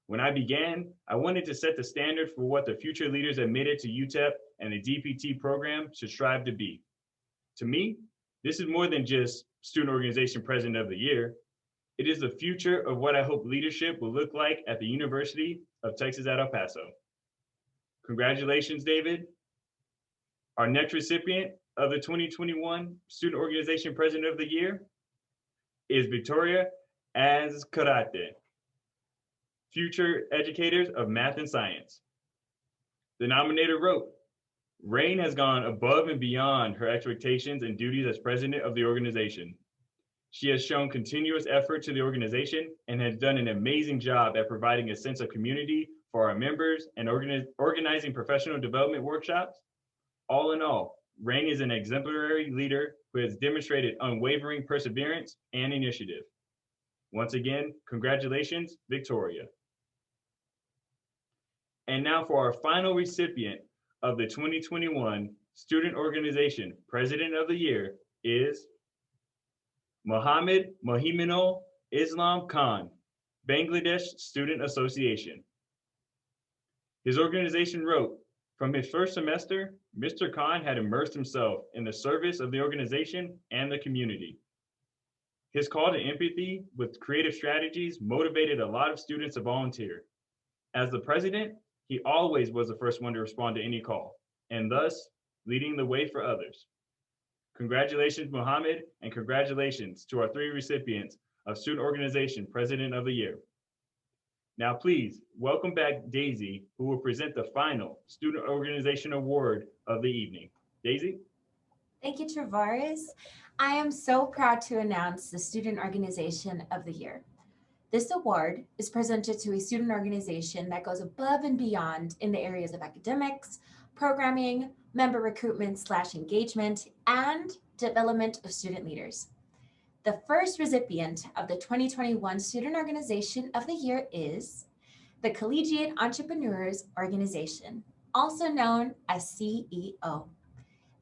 When I began, I wanted to set the standard for what the future leaders admitted to UTEP and the DPT program should strive to be. To me, this is more than just Student Organization President of the Year. It is the future of what I hope leadership will look like at the University of Texas at El Paso." Congratulations, David. Our next recipient of the 2021 Student Organization President of the Year is Victoria Azcarate, Future Educators of Math and Science. The nominator wrote, "Rain has gone above and beyond her expectations and duties as president of the organization. She has shown continuous effort to the organization and has done an amazing job at providing a sense of community for our members and organizing professional development workshops. All in all, Rain is an exemplary leader who has demonstrated unwavering perseverance and initiative. Once again, congratulations, Victoria." And now for our final recipient of the 2021 Student Organization President of the Year is Mohammed Mohiminul Islam Khan, Bangladesh Student Association. His organization wrote, "From his first semester, Mr. Khan had immersed himself in the service of the organization and the community. His call to empathy with creative strategies motivated a lot of students to volunteer. As the president, he always was the first one to respond to any call, and thus leading the way for others. Congratulations, Mohammed, and congratulations to our 3 recipients of Student Organization President of the Year. Now, please welcome back Daisy, who will present the final Student Organization Award of the evening. Daisy? Thank you, Travaris. I am so proud to announce the Student Organization of the Year. This award is presented to a student organization that goes above and beyond in the areas of academics, programming, member recruitment/engagement, and development of student leaders. The first recipient of the 2021 Student Organization of the Year is the Collegiate Entrepreneurs Organization, also known as CEO.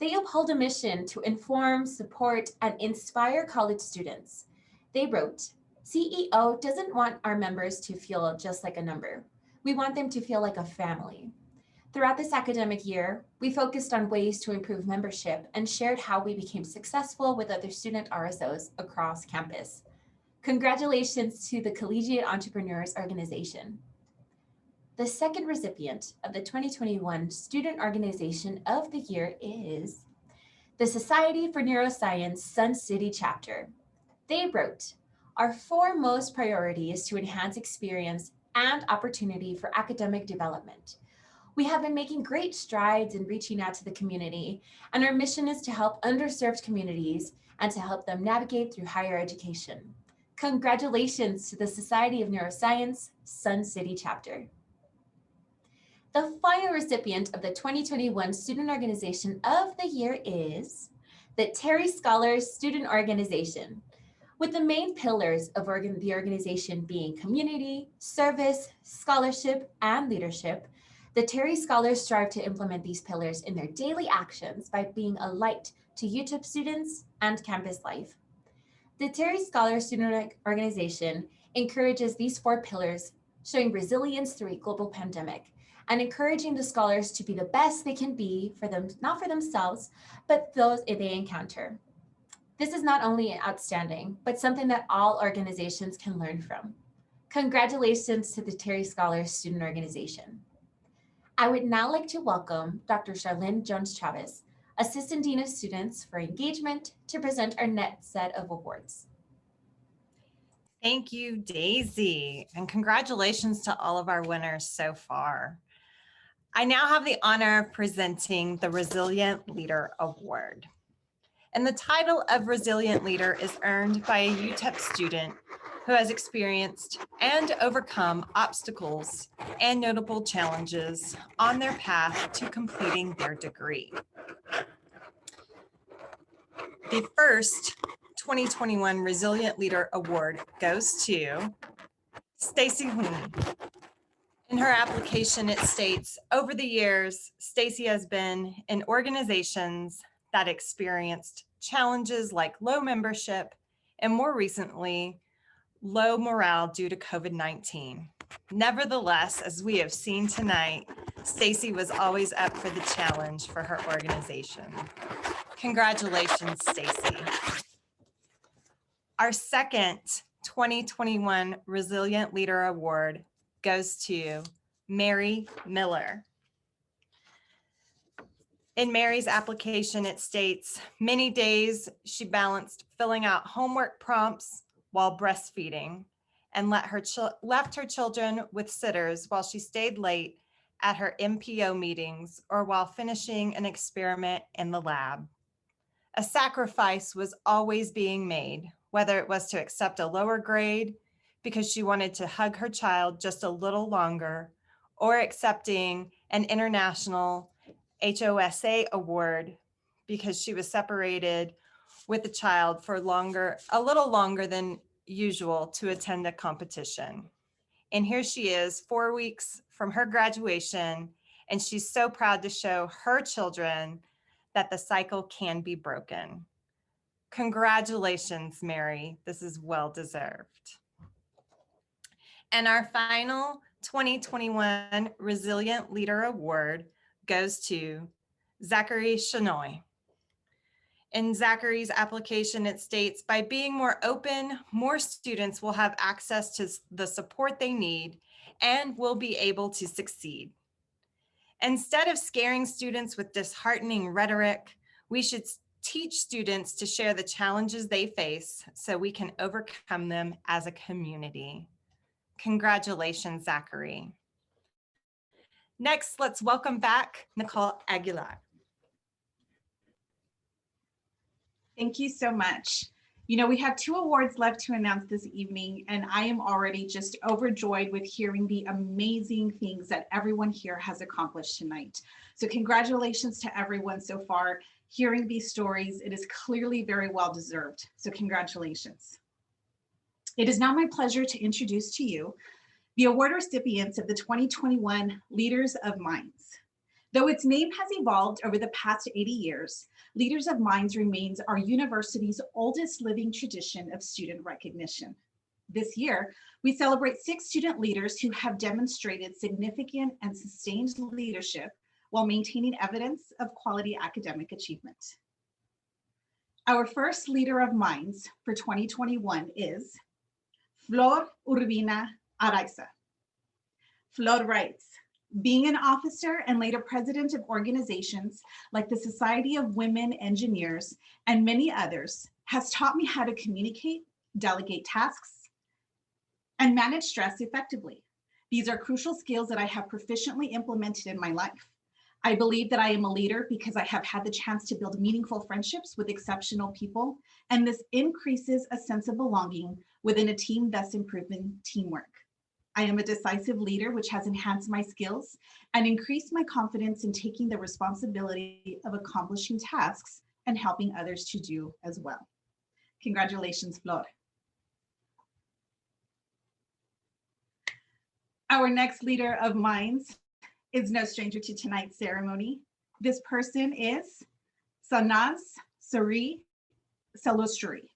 They uphold a mission to inform, support, and inspire college students. They wrote, "CEO doesn't want our members to feel just like a number. We want them to feel like a family." Throughout this academic year, we focused on ways to improve membership and shared how we became successful with other student RSOs across campus. Congratulations to the Collegiate Entrepreneurs Organization. The second recipient of the 2021 Student Organization of the Year is the Society for Neuroscience Sun City Chapter. They wrote, "Our foremost priority is to enhance experience and opportunity for academic development. We have been making great strides in reaching out to the community, and our mission is to help underserved communities and to help them navigate through higher education. Congratulations to the Society of Neuroscience Sun City Chapter." The final recipient of the 2021 Student Organization of the Year is the Terry Scholars Student Organization, with the main pillars of the organization being community, service, scholarship, and leadership. The Terry Scholars strive to implement these pillars in their daily actions by being a light to UTEP students and campus life. The Terry Scholars Student Organization encourages these 4 pillars, showing resilience through a global pandemic and encouraging the scholars to be the best they can be for them, not for themselves, but those they encounter. This is not only outstanding, but something that all organizations can learn from. Congratulations to the Terry Scholars Student Organization. I would now like to welcome Dr. Charlene Jones-Chavez, Assistant Dean of Students for Engagement, to present our next set of awards. Thank you, Daisy, and congratulations to all of our winners so far. I now have the honor of presenting the Resilient Leader Award. And the title of Resilient Leader is earned by a UTEP student who has experienced and overcome obstacles and notable challenges on their path to completing their degree. The first 2021 Resilient Leader Award goes to Stacy Hooney. In her application, it states, over the years, Stacy has been in organizations that experienced challenges like low membership and more recently, low morale due to COVID-19. Nevertheless, as we have seen tonight, Stacy was always up for the challenge for her organization. Congratulations, Stacy. Our second 2021 Resilient Leader Award goes to Mary Miller. In Mary's application, it states, many days she balanced filling out homework prompts while breastfeeding and left her children with sitters while she stayed late at her MPO meetings or while finishing an experiment in the lab. A sacrifice was always being made, whether it was to accept a lower grade because she wanted to hug her child just a little longer, or accepting an international HOSA award because she was separated with the child for a little longer than usual to attend a competition. And here she is 4 weeks from her graduation, and she's so proud to show her children that the cycle can be broken. Congratulations, Mary. This is well-deserved. And our final 2021 Resilient Leader Award goes to Zachary Shanoy. In Zachary's application, it states, by being more open, more students will have access to the support they need and will be able to succeed. Instead of scaring students with disheartening rhetoric, we should teach students to share the challenges they face so we can overcome them as a community. Congratulations, Zachary. Next, let's welcome back Nicole Aguilar. Thank you so much. You know, we have 2 awards left to announce this evening, and I am already just overjoyed with hearing the amazing things that everyone here has accomplished tonight. So congratulations to everyone so far. Hearing these stories, it is clearly very well deserved. So congratulations. It is now my pleasure to introduce to you the award recipients of the 2021 Leaders of Minds. Though its name has evolved over the past 80 years, Leaders of Minds remains our university's oldest living tradition of student recognition. This year, we celebrate 6 student leaders who have demonstrated significant and sustained leadership while maintaining evidence of quality academic achievement. Our first Leader of Minds for 2021 is Flor Urbina Araiza. Flor writes, being an officer and later president of organizations like the Society of Women Engineers and many others has taught me how to communicate, delegate tasks, and manage stress effectively. These are crucial skills that I have proficiently implemented in my life. I believe that I am a leader because I have had the chance to build meaningful friendships with exceptional people, and this increases a sense of belonging within a team, thus improving teamwork. I am a decisive leader, which has enhanced my skills and increased my confidence in taking the responsibility of accomplishing tasks and helping others to do as well. Congratulations, Flor. Our next leader of minds is no stranger to tonight's ceremony. This person is Sanaz Sari Salustri.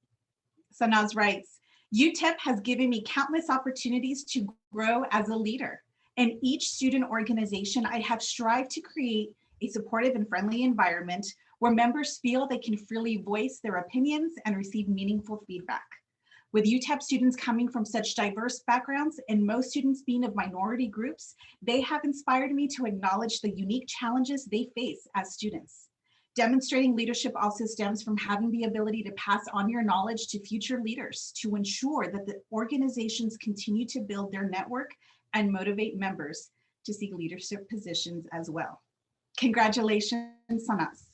Sanaz writes, UTEP has given me countless opportunities to grow as a leader. In each student organization, I have strived to create a supportive and friendly environment where members feel they can freely voice their opinions and receive meaningful feedback. With UTEP students coming from such diverse backgrounds and most students being of minority groups, they have inspired me to acknowledge the unique challenges they face as students. Demonstrating leadership also stems from having the ability to pass on your knowledge to future leaders to ensure that the organizations continue to build their network and motivate members to seek leadership positions as well. Congratulations, Sanaz.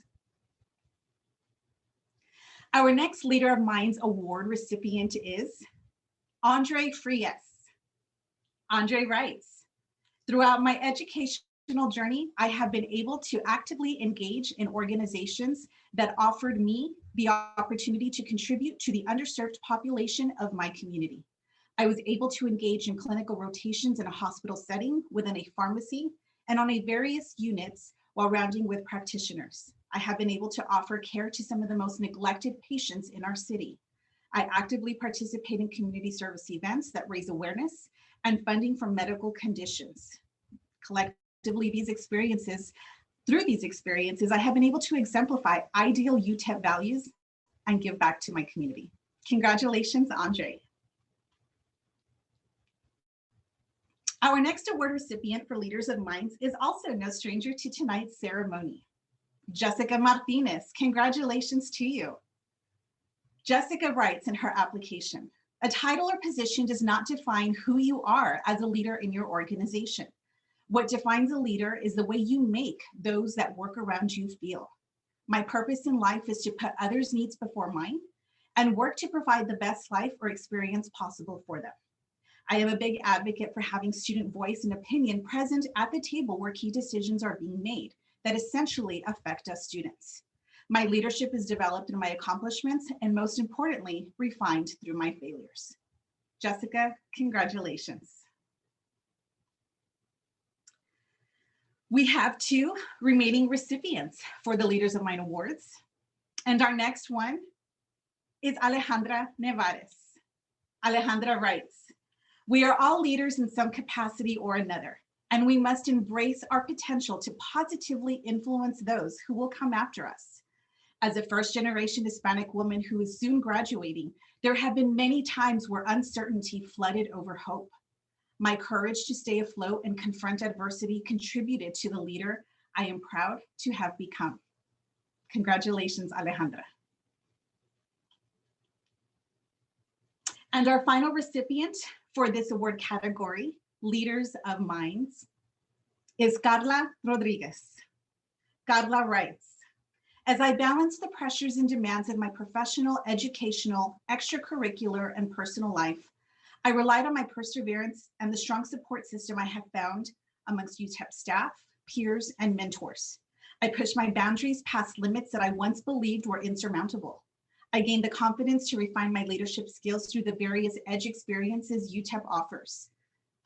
Our next Leader of Minds Award recipient is Andre Frias. Andre writes, throughout my educational journey, I have been able to actively engage in organizations that offered me the opportunity to contribute to the underserved population of my community. I was able to engage in clinical rotations in a hospital setting, within a pharmacy, and on various units while rounding with practitioners. I have been able to offer care to some of the most neglected patients in our city. I actively participate in community service events that raise awareness and funding for medical conditions. Collectively, through these experiences, I have been able to exemplify ideal UTEP values and give back to my community. Congratulations, Andre. Our next award recipient for Leaders of Minds is also no stranger to tonight's ceremony. Jessica Martinez, congratulations to you. Jessica writes in her application, a title or position does not define who you are as a leader in your organization. What defines a leader is the way you make those that work around you feel. My purpose in life is to put others' needs before mine and work to provide the best life or experience possible for them. I am a big advocate for having student voice and opinion present at the table where key decisions are being made that essentially affect us students. My leadership is developed in my accomplishments and most importantly, refined through my failures. Jessica, congratulations. We have 2 remaining recipients for the Leaders of Mind Awards. And our next one is Alejandra Nevares. Alejandra writes, we are all leaders in some capacity or another, and we must embrace our potential to positively influence those who will come after us. As a first-generation Hispanic woman who is soon graduating, there have been many times where uncertainty flooded over hope. My courage to stay afloat and confront adversity contributed to the leader I am proud to have become. Congratulations, Alejandra. And our final recipient for this award category, Leaders of Minds, is Carla Rodriguez. Carla writes, as I balance the pressures and demands of my professional, educational, extracurricular, and personal life, I relied on my perseverance and the strong support system I have found amongst UTEP staff, peers, and mentors. I pushed my boundaries past limits that I once believed were insurmountable. I gained the confidence to refine my leadership skills through the various EDGE experiences UTEP offers.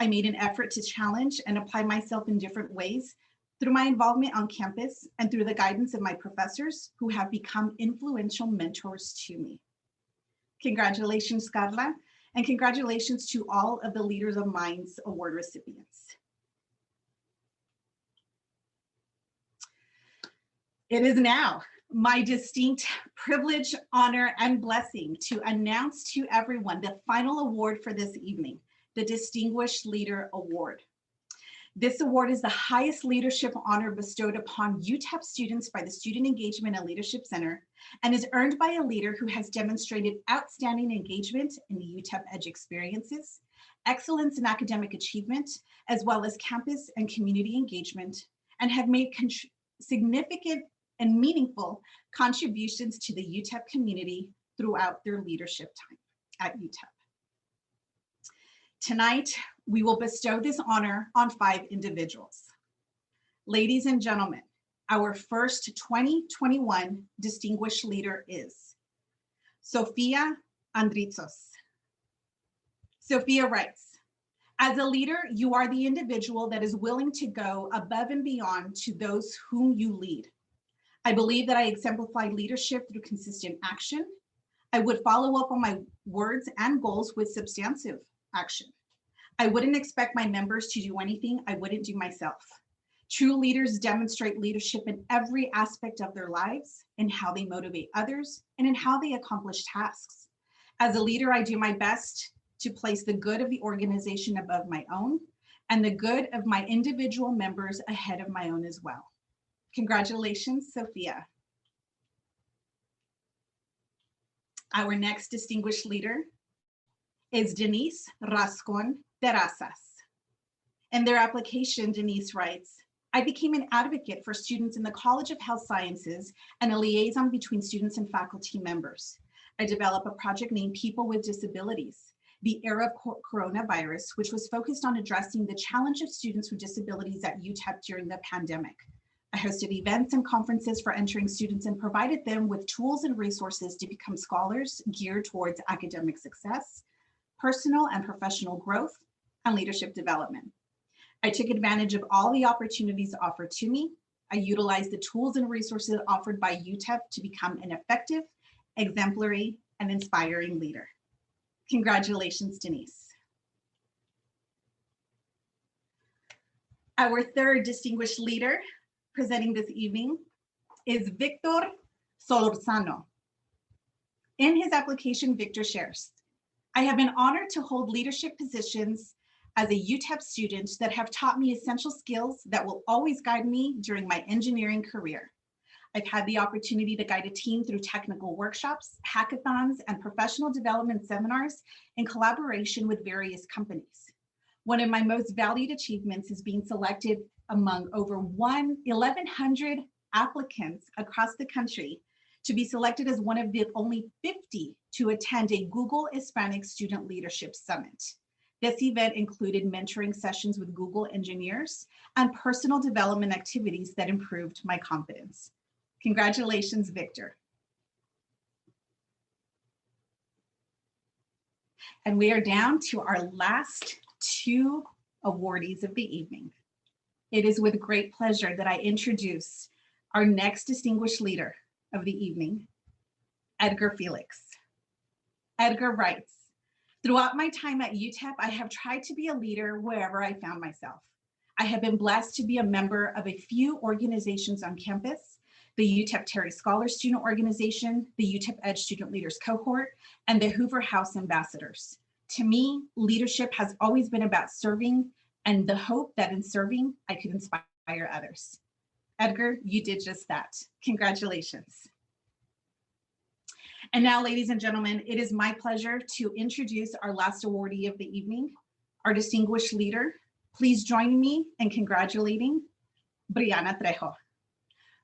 I made an effort to challenge and apply myself in different ways through my involvement on campus and through the guidance of my professors who have become influential mentors to me. Congratulations, Carla, and congratulations to all of the Leaders of Minds Award recipients. It is now my distinct privilege, honor, and blessing to announce to everyone the final award for this evening, the Distinguished Leader Award. This award is the highest leadership honor bestowed upon UTEP students by the Student Engagement and Leadership Center and is earned by a leader who has demonstrated outstanding engagement in the UTEP EDGE experiences, excellence in academic achievement, as well as campus and community engagement, and have made significant and meaningful contributions to the UTEP community throughout their leadership time at UTEP. Tonight, we will bestow this honor on 5 individuals. Ladies and gentlemen, our first 2021 distinguished leader is Sofia Andritzos. Sophia writes, as a leader, you are the individual that is willing to go above and beyond to those whom you lead. I believe that I exemplify leadership through consistent action. I would follow up on my words and goals with substantive action. I wouldn't expect my members to do anything I wouldn't do myself. True leaders demonstrate leadership in every aspect of their lives, in how they motivate others, and in how they accomplish tasks. As a leader, I do my best to place the good of the organization above my own, and the good of my individual members ahead of my own as well. Congratulations, Sophia. Our next distinguished leader is Denise Rascon Terrazas. In their application, Denise writes, I became an advocate for students in the College of Health Sciences and a liaison between students and faculty members. I developed a project named People with Disabilities, the era of coronavirus, which was focused on addressing the challenge of students with disabilities at UTEP during the pandemic. I hosted events and conferences for entering students and provided them with tools and resources to become scholars geared towards academic success, personal and professional growth, and leadership development. I took advantage of all the opportunities offered to me. I utilized the tools and resources offered by UTEP to become an effective, exemplary, and inspiring leader. Congratulations, Denise. Our third distinguished leader presenting this evening is Victor Solorzano. In his application, Victor shares, I have been honored to hold leadership positions as a UTEP student that have taught me essential skills that will always guide me during my engineering career. I've had the opportunity to guide a team through technical workshops, hackathons, and professional development seminars in collaboration with various companies. One of my most valued achievements is being selected among over 1,100 applicants across the country to be selected as one of the only 50 to attend a Google Hispanic Student Leadership Summit. This event included mentoring sessions with Google engineers and personal development activities that improved my confidence. Congratulations, Victor. And we are down to our last 2 awardees of the evening. It is with great pleasure that I introduce our next distinguished leader of the evening, Edgar Felix. Edgar writes, throughout my time at UTEP, I have tried to be a leader wherever I found myself. I have been blessed to be a member of a few organizations on campus, the UTEP Terry Scholar Student Organization, the UTEP Edge Student Leaders Cohort, and the Hoover House Ambassadors. To me, leadership has always been about serving and the hope that in serving, I could inspire others. Edgar, you did just that. Congratulations. And now, ladies and gentlemen, it is my pleasure to introduce our last awardee of the evening, our distinguished leader. Please join me in congratulating Brianna Trejo.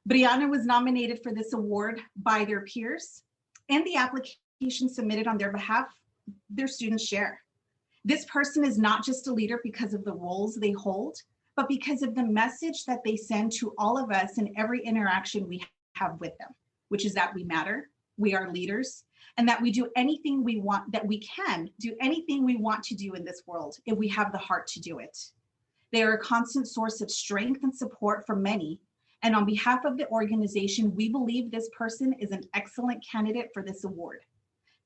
Brianna was nominated for this award by their peers, and the application submitted on their behalf, their students share. This person is not just a leader because of the roles they hold, but because of the message that they send to all of us in every interaction we have with them, which is that we matter, we are leaders, and that we do anything we want, that we can do anything we want to do in this world if we have the heart to do it. They are a constant source of strength and support for many. And on behalf of the organization, we believe this person is an excellent candidate for this award.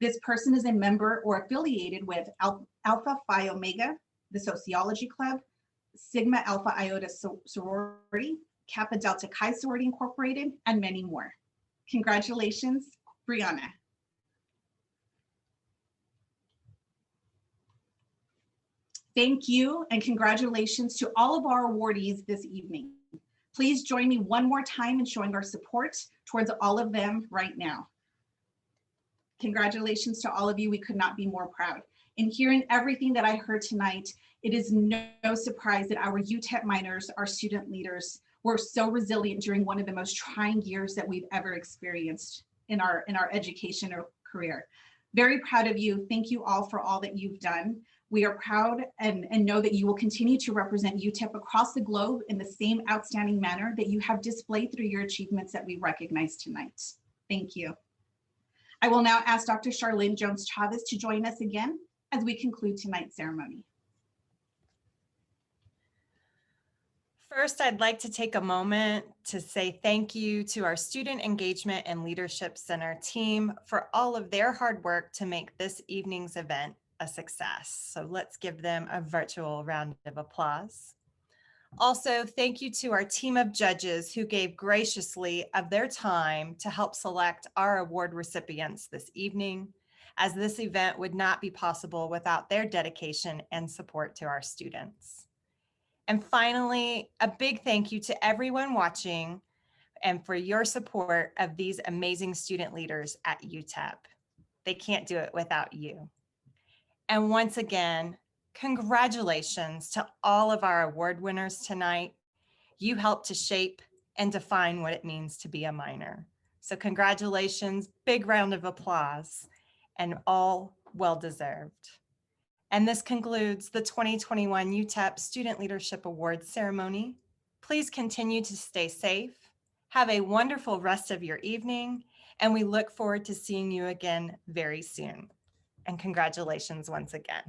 This person is a member or affiliated with Alpha Phi Omega, the Sociology Club, Sigma Alpha Iota Sorority, Kappa Delta Chi Sorority Incorporated, and many more. Congratulations, Brianna. Thank you and congratulations to all of our awardees this evening. Please join me one more time in showing our support towards all of them right now. Congratulations to all of you. We could not be more proud. In hearing everything that I heard tonight, it is no surprise that our UTEP minors, our student leaders, were so resilient during one of the most trying years that we've ever experienced in our education or career. Very proud of you. Thank you all for all that you've done. We are proud and know that you will continue to represent UTEP across the globe in the same outstanding manner that you have displayed through your achievements that we recognize tonight. Thank you. I will now ask Dr. Charlene Jones-Chavez to join us again as we conclude tonight's ceremony. First, I'd like to take a moment to say thank you to our Student Engagement and Leadership Center team for all of their hard work to make this evening's event a success. So let's give them a virtual round of applause. Also, thank you to our team of judges who gave graciously of their time to help select our award recipients this evening, as this event would not be possible without their dedication and support to our students. And finally, a big thank you to everyone watching and for your support of these amazing student leaders at UTEP. They can't do it without you. And once again, congratulations to all of our award winners tonight. You helped to shape and define what it means to be a minor. So congratulations, big round of applause, and all well-deserved. And this concludes the 2021 UTEP Student Leadership Awards ceremony. Please continue to stay safe. Have a wonderful rest of your evening, and we look forward to seeing you again very soon. And congratulations once again.